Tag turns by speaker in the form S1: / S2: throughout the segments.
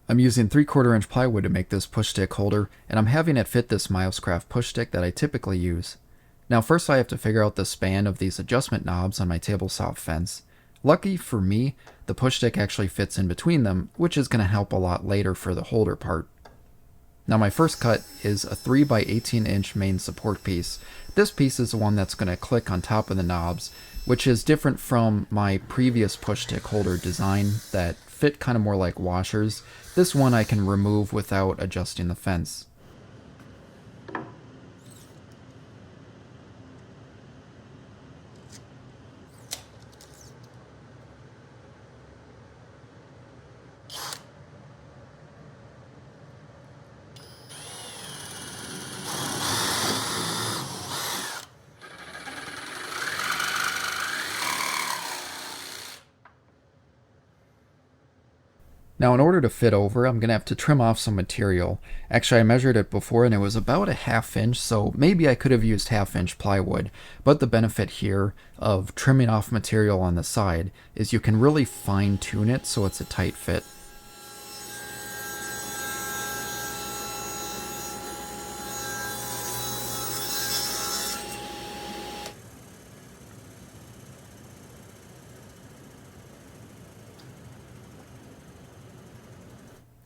S1: I'm using 3/4 inch plywood to make this push stick holder, and I'm having it fit this Milescraft push stick that I typically use. Now first I have to figure out the span of these adjustment knobs on my table saw fence. Lucky for me, the push stick actually fits in between them, which is going to help a lot later for the holder part. Now my first cut is a 3x18 inch main support piece. This piece is the one that's going to click on top of the knobs, which is different from my previous push stick holder design that fit kind of more like washers. This one I can remove without adjusting the fence. Now in order to fit over, I'm going to have to trim off some material. Actually, I measured it before and it was about a 1/2 inch, so maybe I could have used 1/2 inch plywood. But the benefit here of trimming off material on the side is you can really fine tune it so it's a tight fit.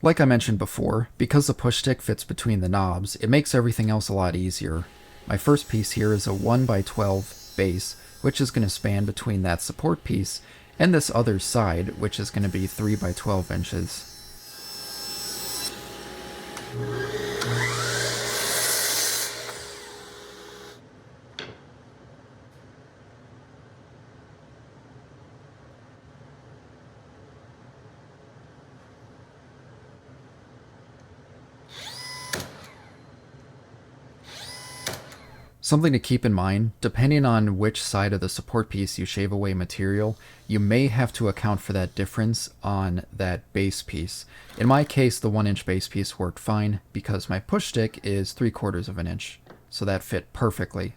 S1: Like I mentioned before, because the push stick fits between the knobs, it makes everything else a lot easier. My first piece here is a 1x12 base, which is going to span between that support piece and this other side, which is going to be 3x12 inches. Something to keep in mind, depending on which side of the support piece you shave away material, you may have to account for that difference on that base piece. In my case, the 1-inch base piece worked fine because my push stick is 3/4 of an inch, so that fit perfectly.